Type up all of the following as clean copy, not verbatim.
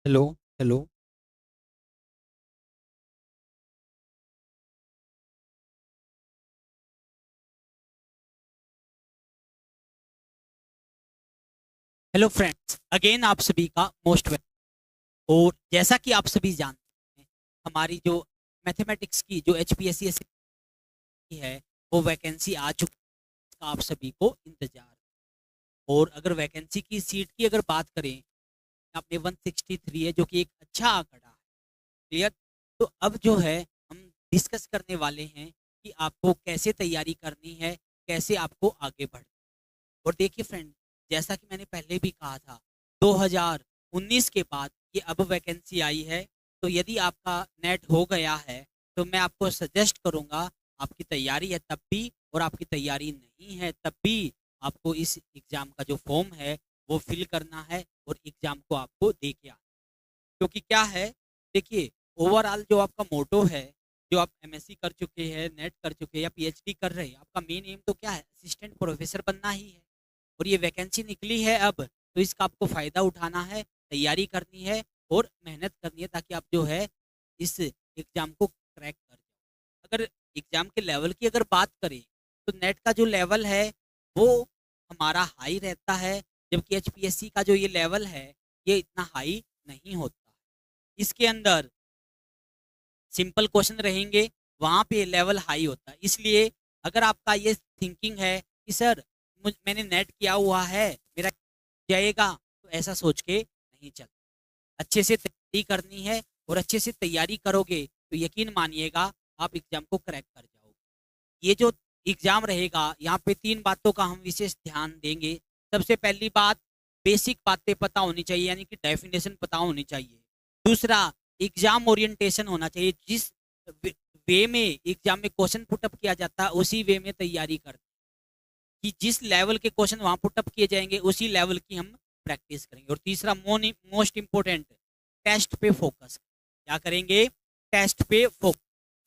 Hello. Hello. Hello friends, again आप सभी का मोस्ट वेलकम। और जैसा कि आप सभी जानते हैं, हमारी जो मैथमेटिक्स की जो एचपीएससी की है वो वैकेंसी आ चुकी है। इसका आप सभी को इंतजार है। और अगर वैकेंसी की सीट की अगर बात करें, आपने 163 है जो कि एक अच्छा आंकड़ा है। क्लियर। तो अब जो है हम डिस्कस करने वाले हैं कि आपको कैसे तैयारी करनी है, कैसे आपको आगे बढ़ना है। और देखिए फ्रेंड, जैसा कि मैंने पहले भी कहा था, 2019 के बाद ये अब वैकेंसी आई है। तो यदि आपका नेट हो गया है तो मैं आपको सजेस्ट करूंगा, आपकी तैयारी है तब भी और आपकी तैयारी नहीं है तब भी आपको इस एग्ज़ाम का जो फॉर्म है वो फिल करना है और एग्ज़ाम को आपको दे के आना है। क्योंकि क्या है, देखिए, ओवरऑल जो आपका मोटो है, जो आप एमएससी कर चुके हैं, नेट कर चुके हैं या पीएचडी कर रहे हैं, आपका मेन एम तो क्या है, असिस्टेंट प्रोफेसर बनना ही है। और ये वैकेंसी निकली है अब, तो इसका आपको फ़ायदा उठाना है, तैयारी करनी है और मेहनत करनी है, ताकि आप जो है इस एग्ज़ाम को क्रैक कर जाओ। अगर एग्ज़ाम के लेवल की अगर बात करें, तो नेट का जो लेवल है वो हमारा हाई रहता है, जबकि एचपीएससी का जो ये लेवल है ये इतना हाई नहीं होता। इसके अंदर सिंपल क्वेश्चन रहेंगे, वहाँ पे लेवल हाई होता है। इसलिए अगर आपका ये थिंकिंग है कि सर मैंने नेट किया हुआ है, मेरा जाएगा, तो ऐसा सोच के नहीं चल। अच्छे से तैयारी करनी है, और अच्छे से तैयारी करोगे तो यकीन मानिएगा आप एग्जाम को क्रैक कर जाओगे। ये जो एग्जाम रहेगा, यहाँ पे तीन बातों का हम विशेष ध्यान देंगे। सबसे पहली बात, बेसिक बातें पता होनी चाहिए, यानी कि डेफिनेशन पता होनी चाहिए। दूसरा, एग्जाम ओरिएंटेशन होना चाहिए, जिस वे में एग्जाम में क्वेश्चन पुटअप किया जाता है उसी वे में तैयारी कर, कि जिस लेवल के क्वेश्चन वहां पुटअप किए जाएंगे उसी लेवल की हम प्रैक्टिस करेंगे। और तीसरा, मोस्ट इंपोर्टेंट, टेस्ट पे फोकस। क्या करेंगे? टेस्ट पे फोकस।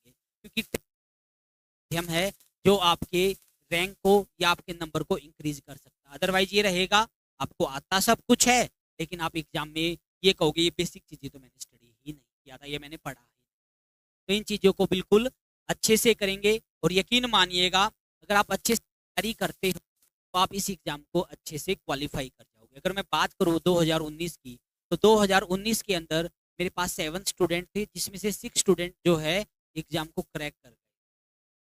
क्योंकि माध्यम है जो आपके रैंक को या आपके नंबर को इंक्रीज कर सकता है। अदरवाइज ये रहेगा, आपको आता सब कुछ है, लेकिन आप एग्जाम में ये कहोगे ये बेसिक चीजें तो मैंने स्टडी ही नहीं किया था, ये मैंने पढ़ा ही। तो इन चीजों को बिल्कुल अच्छे से करेंगे, और यकीन मानिएगा, अगर आप अच्छे से तैयारी करते हो तो आप इस एग्जाम को अच्छे से क्वालिफाई कर जाओगे। अगर मैं बात करूँ 2019 की, तो 2019 के अंदर मेरे पास 7 स्टूडेंट थे, जिसमें से 6 स्टूडेंट जो है एग्जाम को क्रैक कर गए।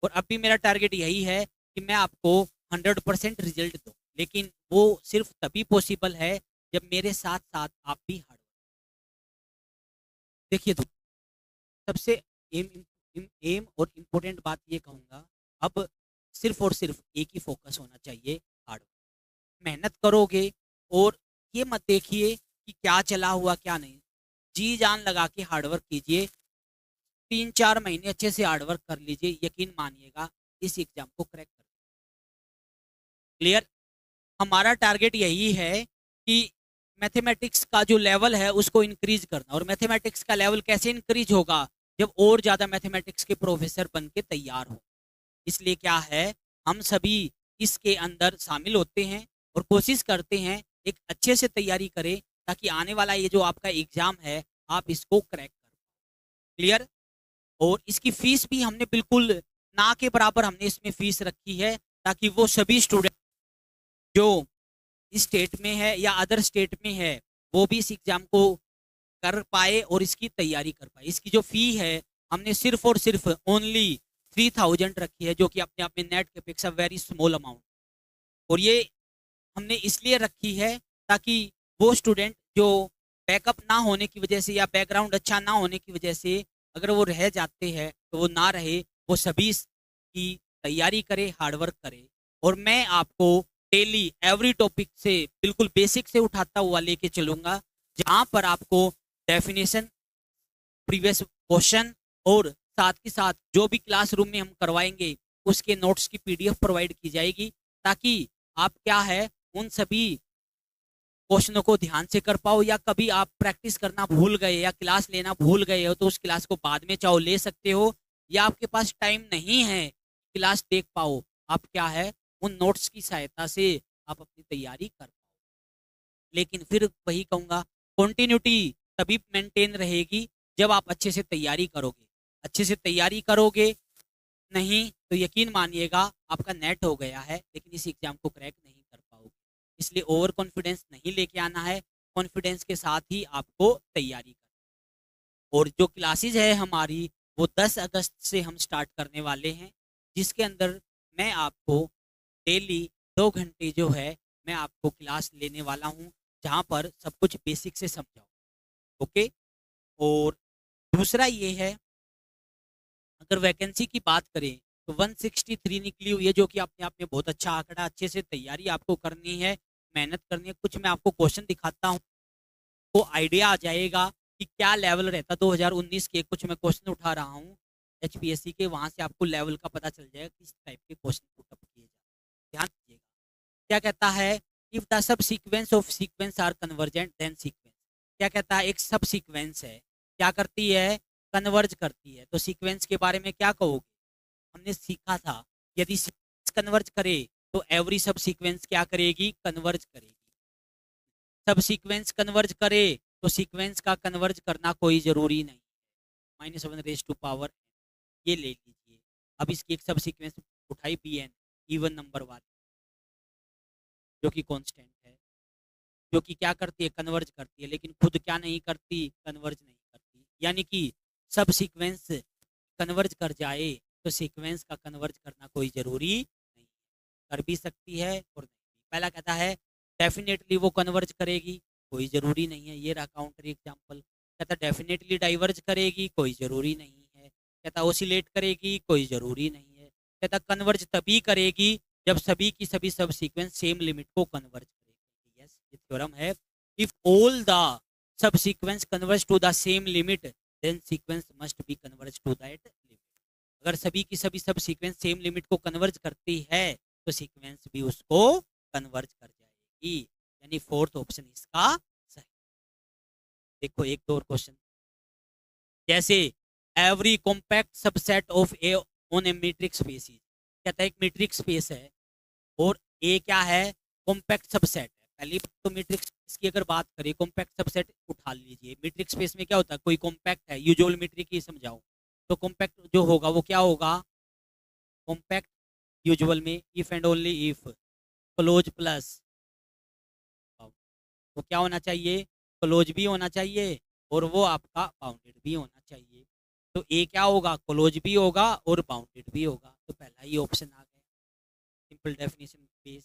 और अब भी मेरा टारगेट यही है कि मैं आपको 100% रिजल्ट दूं, लेकिन वो सिर्फ तभी पॉसिबल है जब मेरे साथ साथ आप भी हार्ड वर्क। देखिए, तो सबसे एम और इम्पोर्टेंट बात ये कहूंगा, अब सिर्फ और सिर्फ एक ही फोकस होना चाहिए, हार्ड वर्क। मेहनत करोगे, और ये मत देखिए कि क्या चला हुआ क्या नहीं, जी जान लगा के हार्डवर्क कीजिए। 3-4 महीने अच्छे से हार्डवर्क कर लीजिए, यकीन मानिएगा इस एग्जाम को क्रैक कर। क्लियर। हमारा टारगेट यही है कि मैथमेटिक्स का जो लेवल है उसको इंक्रीज करना। और मैथमेटिक्स का लेवल कैसे इंक्रीज होगा? जब और ज्यादा मैथमेटिक्स के प्रोफेसर बन के तैयार हो। इसलिए क्या है, हम सभी इसके अंदर शामिल होते हैं और कोशिश करते हैं एक अच्छे से तैयारी करें, ताकि आने वाला ये जो आपका एग्जाम है आप इसको क्रैक कर। क्लियर। और इसकी फीस भी हमने बिल्कुल ना के बराबर हमने इसमें फीस रखी है, ताकि वो सभी स्टूडेंट जो इस स्टेट में है या अदर स्टेट में है वो भी इस एग्जाम को कर पाए और इसकी तैयारी कर पाए। इसकी जो फी है, हमने सिर्फ और सिर्फ ओनली 3000 रखी है, जो कि अपने आप में नेट की अपेक्षा वेरी स्मॉल अमाउंट। और ये हमने इसलिए रखी है ताकि वो स्टूडेंट जो बैकअप ना होने की वजह से या बैकग्राउंड अच्छा ना होने की वजह से अगर वो रह जाते हैं, तो वो ना रहे, वो सभी की तैयारी करे, हार्डवर्क करे। और मैं आपको डेली एवरी टॉपिक से बिल्कुल बेसिक से उठाता हुआ लेके चलूंगा, जहां पर आपको डेफिनेशन, प्रीवियस क्वेश्चन, और साथ के साथ जो भी क्लासरूम में हम करवाएंगे उसके नोट्स की पीडीएफ प्रोवाइड की जाएगी, ताकि आप क्या है, उन सभी क्वेश्चनों को ध्यान से कर पाओ। या कभी आप प्रैक्टिस करना भूल गए या क्लास लेना भूल गए हो, तो उस क्लास को बाद में चाहो ले सकते हो, या आपके पास टाइम नहीं है क्लास देख पाओ, आप क्या है, उन नोट्स की सहायता से आप अपनी तैयारी कर पाओ। लेकिन फिर वही कहूंगा, कंटिन्यूटी तभी मेंटेन रहेगी जब आप अच्छे से तैयारी करोगे। अच्छे से तैयारी करोगे नहीं तो यकीन मानिएगा आपका नेट हो गया है, लेकिन इस एग्जाम को क्रैक नहीं कर पाओगे। इसलिए ओवर कॉन्फिडेंस नहीं लेके आना है, कॉन्फिडेंस के साथ ही आपको तैयारी करनी है। और जो क्लासेज है हमारी वो 10 अगस्त से हम स्टार्ट करने वाले हैं, जिसके अंदर मैं आपको डेली 2 घंटे जो है मैं आपको क्लास लेने वाला हूँ, जहाँ पर सब कुछ बेसिक से समझाऊँ। ओके। और दूसरा ये है, अगर वैकेंसी की बात करें तो 163 निकली हुई है, जो कि अपने आप में बहुत अच्छा आंकड़ा। अच्छे से तैयारी आपको करनी है, मेहनत करनी है। कुछ मैं आपको क्वेश्चन दिखाता हूँ तो आइडिया आ जाएगा कि क्या लेवल रहता 2019 के। कुछ मैं क्वेश्चन उठा रहा हूँ HPSC के, वहां से आपको लेवल का पता चल जाएगा किस टाइप के क्वेश्चन पुटअप किए जाए। ध्यान दीजिएगा क्या कहता है, if the sub sequence of sequence are convergent then sequence. क्या कहता है, एक सब सीक्वेंस है, क्या करती है, कन्वर्ज करती है। तो सीक्वेंस के बारे में क्या कहोगे, हमने सीखा था यदि सीक्वेंस कन्वर्ज करे तो एवरी सब सीक्वेंस क्या करेगी, कन्वर्ज करेगी। सब सीक्वेंस कन्वर्ज करे तो सीक्वेंस का कन्वर्ज करना कोई जरूरी नहीं। -1 ये ले लीजिए। अब इसकी एक सब सीक्वेंस उठाई Bn, इवन नंबर वाली, जो कि कांस्टेंट है, जो कि क्या करती है, कन्वर्ज करती है, लेकिन खुद क्या नहीं करती, कन्वर्ज नहीं करती। यानी कि सब सीक्वेंस कन्वर्ज कर जाए तो सीक्वेंस का कन्वर्ज करना कोई जरूरी नहीं, कर भी सकती है और नहीं। पहला कहता है डेफिनेटली वो कन्वर्ज करेगी, कोई जरूरी नहीं है, ये रहा काउंटर एग्जांपल। कहता डेफिनेटली डाइवर्ज करेगी, कोई जरूरी नहीं है। कहता ओसिलेट करेगी, कोई जरूरी नहीं है। कहता कन्वर्ज तभी करेगी जब सभी की सभी सब सीक्वेंस सेम लिमिट को कन्वर्ज करेगी। यस, ये थ्योरम है। If all the sub sequence converge to the same limit then sequence must be converge to that limit. अगर सभी की सभी सब सीक्वेंस सेम लिमिट को कन्वर्ज करती है तो सीक्वेंस भी उसको कन्वर्ज कर जाएगी। यानी फोर्थ ऑप्शन इसका सही। देखो एक दो और क्वेश्चन, जैसे every compact subset of A on A matrix space is. कहता है एक मैट्रिक्स स्पेस है और ए क्या है, कॉम्पैक्ट सबसेट है। पहली तो मैट्रिक्स की अगर बात करें, कॉम्पैक्ट सबसेट उठा लीजिए। मैट्रिक्स स्पेस में क्या होता है, कोई कॉम्पैक्ट है, यूजुअल मैट्रिक ही समझाओ, तो कॉम्पैक्ट जो होगा वो क्या होगा, कॉम्पैक्ट यूजुअल में if and only if close plus, तो क्या होना चाहिए, क्लोज भी होना चाहिए और वो आपका बाउंडेड भी होना चाहिए। तो ए क्या होगा, क्लोज भी होगा और बाउंडेड भी होगा। तो पहला ही ऑप्शन आ गया, simple definition base.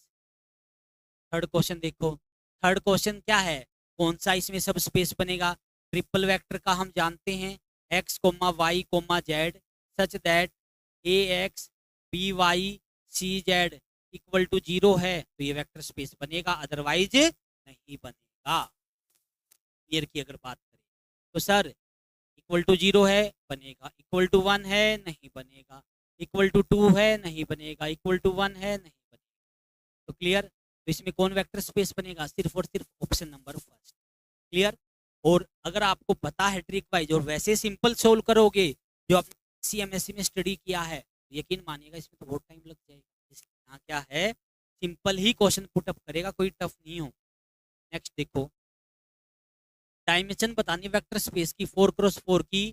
Third question देखो, थर्ड क्वेश्चन क्या है, कौन सा इसमें सब स्पेस बनेगा। ट्रिपल वेक्टर का हम जानते हैं, x, y, z such that ax by cz equal to 0 है तो ये वेक्टर स्पेस बनेगा, अदरवाइज नहीं बनेगा। क्लियर की अगर बात करें तो सर इक्वल टू 0 है बनेगा, इक्वल टू 1 है नहीं बनेगा, इक्वल टू 2 है नहीं बनेगा, इक्वल टू 1 है नहीं बनेगा। तो क्लियर, तो इसमें कौन वेक्टर स्पेस बनेगा, सिर्फ और सिर्फ ऑप्शन नंबर फर्स्ट। क्लियर। और अगर आपको पता है ट्रिक वाइज और वैसे सिंपल सोल्व करोगे जो आपने CMSE में स्टडी किया है, तो यकीन मानिएगा इसमें तो बहुत टाइम लग जाएगा। यहाँ क्या है, सिंपल ही क्वेश्चन पुटअप करेगा, कोई टफ नहीं हो। नेक्स्ट देखो, डायमेंशन बतानी वेक्टर स्पेस की 4x4 की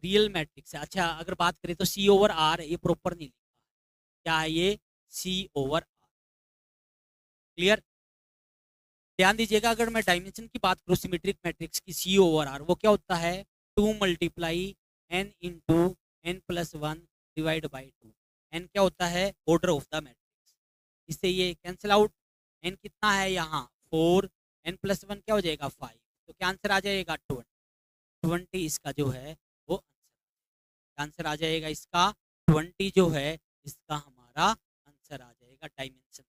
रियल मैट्रिक्स है। अच्छा अगर बात करें तो C/R है, ये प्रॉपर नहीं लिखा है, क्या है ये, C/R। क्लियर, ध्यान दीजिएगा, अगर मैं डायमेंशन की बात करूँ सिमेट्रिक मैट्रिक्स की C/R, वो क्या होता है, 2 × n × n+1 divide by 2। n क्या होता है, ऑर्डर ऑफ द मैट्रिक्स। इससे ये कैंसिल आउट, n कितना है यहाँ 4, n+1 क्या हो जाएगा 5, तो क्या आंसर आ जाएगा 20 इसका जो है वो आंसर आ जाएगा, इसका 20 जो है इसका हमारा आंसर आ जाएगा, डायमेंशन।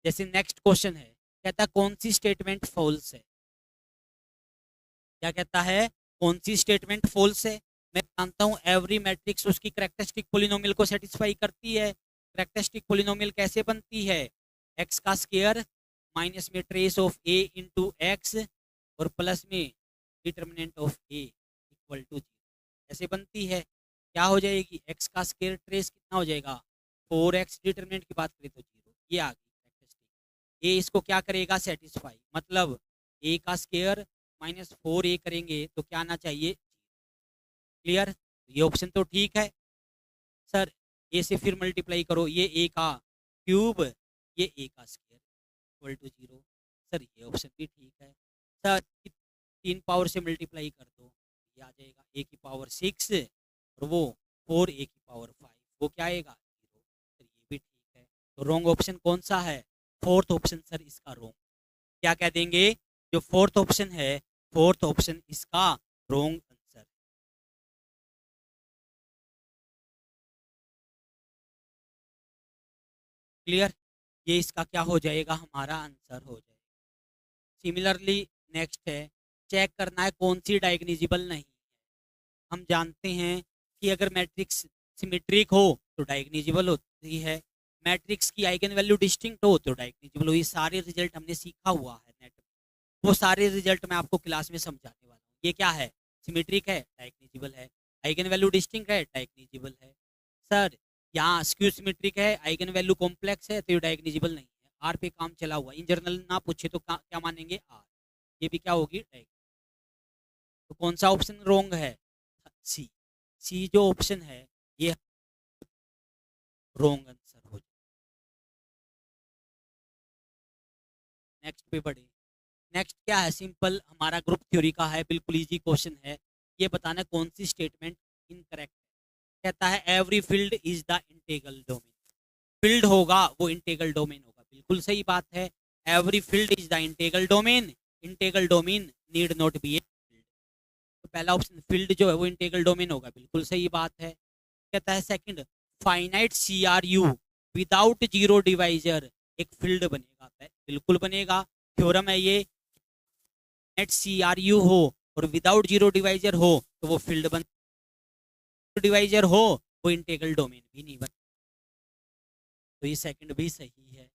जैसे नेक्स्ट क्वेश्चन है, कहता है कौन सी स्टेटमेंट फॉल्स है। क्या कहता है, कौन सी स्टेटमेंट फॉल्स है। मैं जानता हूं एवरी मैट्रिक्स उसकी कैरेक्टरिस्टिक पॉलिनोमियल को सेटिस्फाई करती है। कैरेक्टरिस्टिक पॉलिनोमियल कैसे बनती है, एक्स का स्क्वायर माइनस में trace of A into X और प्लस में determinant of A equal to 0 ऐसे बनती है। क्या हो जाएगी, एक्स का स्क्वायर ट्रेस कितना हो जाएगा 4x, डिटर्मिनेंट की बात करें तो 0, ये आ गई कैरेक्टरिस्टिक। ए इसको क्या करेगा, सेटिस्फाई, मतलब ए का स्क्वायर -4a करेंगे तो क्या आना चाहिए? क्लियर? ये ऑप्शन तो ठीक है। सर ए से फिर मल्टीप्लाई करो, ये ए का क्यूब, ये ए का स्क्वायर इक्वल टू 0। सर ये ऑप्शन भी ठीक है। सर 3 पावर से मल्टीप्लाई कर दो, ये आ जाएगा ए की पावर 6 और वो 4 ए की पावर 5, वो क्या आएगा? 0। सर ये भी ठीक है। तो रॉन्ग ऑप्शन कौन सा है? फोर्थ ऑप्शन सर इसका रॉन्ग। क्या कह देंगे? जो फोर्थ ऑप्शन है, फोर्थ ऑप्शन इसका रॉन्ग आंसर। क्लियर? ये इसका क्या हो जाएगा? हमारा आंसर हो जाएगा। सिमिलरली नेक्स्ट है, चेक करना है कौन सी डायग्निजिबल नहीं है। हम जानते हैं कि अगर मैट्रिक्स सिमेट्रिक हो तो डायग्निजिबल होती है, मैट्रिक्स की आइगन वैल्यू डिस्टिंक्ट हो तो डायग्निजिबल हो। ये सारे रिजल्ट हमने सीखा हुआ है नेट में, वो सारे रिजल्ट मैं आपको क्लास में समझाने वाला हूँ। ये क्या है? सिमेट्रिक है, डायग्निजिबल है। आइगन वैल्यू डिस्टिंक्ट है, डायग्निजिबल है। सर यहाँ स्क्यू सिमेट्रिक है, आइगन वैल्यू कॉम्प्लेक्स है, तो ये डायग्निजिबल नहीं है। आर पे काम चला हुआ, इन जनरल ना पूछे तो क्या मानेंगे? आर। ये भी क्या होगी? डायग्निजिबल। तो कौन सा ऑप्शन रॉन्ग है? सी। सी जो ऑप्शन है ये रॉन्ग आंसर हो जाए। नेक्स्ट पे बढ़े। नेक्स्ट क्या है? सिंपल हमारा ग्रुप थ्योरी का है, बिल्कुल इजी क्वेश्चन है। ये बताना कौन सी स्टेटमेंट इनकरेक्ट है। कहता है every field is the integral domain. Field होगा वो इंटीग्रल डोमेन होगा, बिल्कुल सही बात है। Every field is the integral domain, integral domain need not be a field. तो पहला ऑप्शन फील्ड जो है वो इंटीग्रल डोमेन होगा, बिल्कुल सही बात है। कहता है second, finite C R U without zero divisor एक फील्ड बनेगा, बिल्कुल बनेगा। थ्योरम है ये, नेट सी आर यू हो और विदाउट जीरो डिवाइजर हो तो वो फील्ड बन, डिवाइजर हो वो इंटीग्रल डोमेन भी नहीं बन। तो ये सेकंड भी सही है।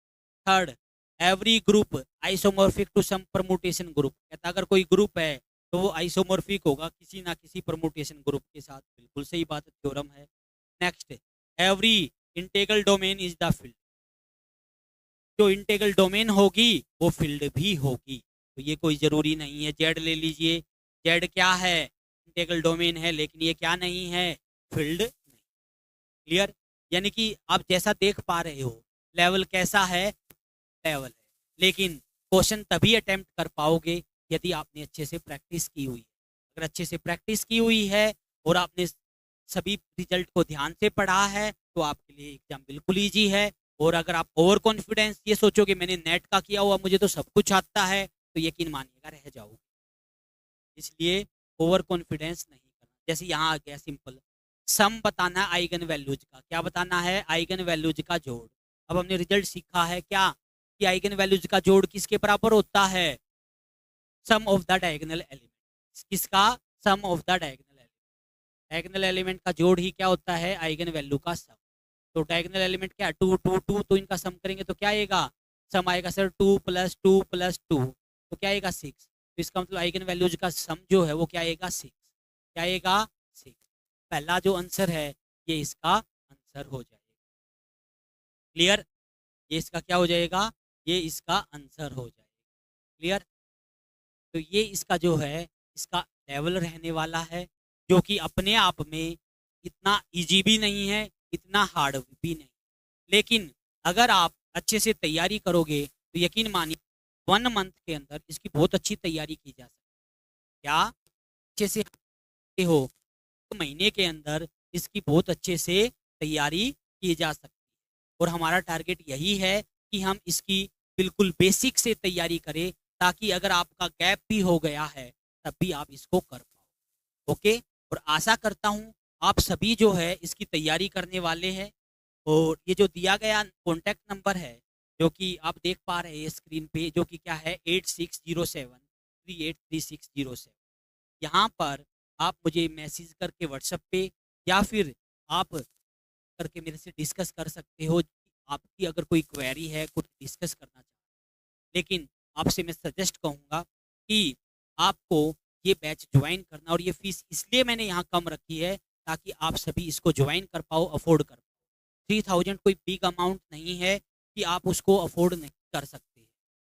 Third, every group isomorphic to some permutation group. कहता अगर कोई ग्रुप है तो वो आइसोमॉर्फिक होगा किसी ना किसी परमुटेशन ग्रुप के साथ, बिल्कुल सही बात है, थ्योरम है। Next, every integral domain is the field. जो इंटीग्रल डोमेन होगी वो फील्ड भी होगी, तो ये कोई जरूरी नहीं है। जेड ले लीजिए, जेड क्या है? इंटीग्रल डोमेन है, लेकिन ये क्या नहीं है? फील्ड नहीं। क्लियर? यानी कि आप जैसा देख पा रहे हो लेवल कैसा है? लेवल है, लेकिन क्वेश्चन तभी अटेम्प्ट कर पाओगे यदि आपने अच्छे से प्रैक्टिस की हुई है। अगर अच्छे से प्रैक्टिस की हुई है और आपने सभी रिजल्ट को ध्यान से पढ़ा है तो आपके लिए एग्जाम बिल्कुल ईजी है। और अगर आप ओवर कॉन्फिडेंस ये सोचोगे मैंने नेट का किया हुआ मुझे तो सब कुछ आता है, तो यकीन मानिएगा रह जाओगे। इसलिए ओवर कॉन्फिडेंस नहीं करना। जैसे यहाँ आ गया सिंपल, सम बताना है आइगन वैल्यूज का। क्या बताना है? आइगन वैल्यूज का जोड़। अब हमने रिजल्ट सीखा है क्या कि आइगन वैल्यूज का जोड़ किसके बराबर होता है? Sum of the diagonal element. किसका? Sum of the diagonal element. Diagonal element का जोड़ ही क्या होता है? आइगन वैल्यू का सम। तो डायगोनल एलिमेंट क्या? 2 2 2, तो इनका सम करेंगे तो क्या आएगा? सम आएगा सर 2 + 2 + 2, तो क्या आएगा? 6। तो इसका मतलब आइगन वैल्यूज का सम जो है वो क्या आएगा? 6। क्या आएगा? 6। पहला जो आंसर है ये इसका आंसर हो जाएगा। क्लियर? ये इसका क्या हो जाएगा? ये इसका आंसर हो जाएगा। क्लियर? तो ये इसका जो है इसका लेवल रहने वाला है, जो कि अपने आप में इतना इजी भी नहीं है, इतना हार्ड भी नहीं। लेकिन अगर आप अच्छे से तैयारी करोगे तो यकीन मानिए 1 मंथ के अंदर इसकी बहुत अच्छी तैयारी की जा सकती है। क्या अच्छे से हो तो महीने के अंदर इसकी बहुत अच्छे से तैयारी की जा सकती है। और हमारा टारगेट यही है कि हम इसकी बिल्कुल बेसिक से तैयारी करें, ताकि अगर आपका गैप भी हो गया है तब भी आप इसको कर पाओ। ओके? और आशा करता हूँ आप सभी जो है इसकी तैयारी करने वाले हैं। और ये जो दिया गया कॉन्टैक्ट नंबर है जो कि आप देख पा रहे हैं स्क्रीन पे, जो कि क्या है 8607383607, यहाँ पर आप मुझे मैसेज करके व्हाट्सएप पे या फिर आप करके मेरे से डिस्कस कर सकते हो। आपकी अगर कोई क्वेरी है, कुछ डिस्कस करना चाहते हैं, लेकिन आपसे मैं सजेस्ट कहूँगा कि आपको ये बैच ज्वाइन करना। और ये फीस इसलिए मैंने यहाँ कम रखी है ताकि आप सभी इसको ज्वाइन कर पाओ, अफोर्ड कर पाओ। 3000 कोई बिग अमाउंट नहीं है कि आप उसको अफोर्ड नहीं कर सकते।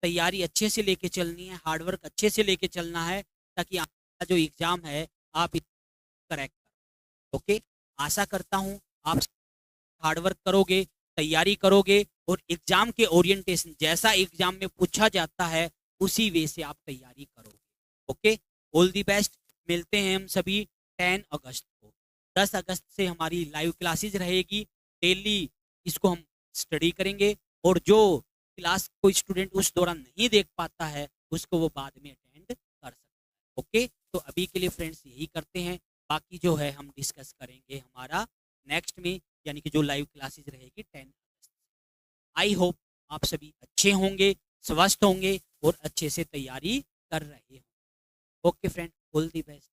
तैयारी अच्छे से लेके चलनी है, हार्डवर्क अच्छे से लेके चलना है, ताकि आपका जो एग्ज़ाम है आप करेक्ट करो। ओके, आशा करता हूँ आप हार्डवर्क करोगे, तैयारी करोगे और एग्ज़ाम के ओरिएंटेशन जैसा एग्ज़ाम में पूछा जाता है उसी वे से आप तैयारी करोगे। Okay, all the best. मिलते हैं हम सभी 10 अगस्त को। 10 अगस्त से हमारी लाइव क्लासेज रहेगी, डेली इसको हम स्टडी करेंगे और जो क्लास कोई स्टूडेंट उस दौरान नहीं देख पाता है उसको वो बाद में अटेंड कर सकता है। ओके, तो अभी के लिए फ्रेंड्स यही करते हैं, बाकी जो है हम डिस्कस करेंगे हमारा नेक्स्ट में, यानी कि जो लाइव क्लासेज रहेगी 10 अगस्त। आई होप आप सभी अच्छे होंगे, स्वस्थ होंगे और अच्छे से तैयारी कर रहे होंगे। Okay friend, all the best.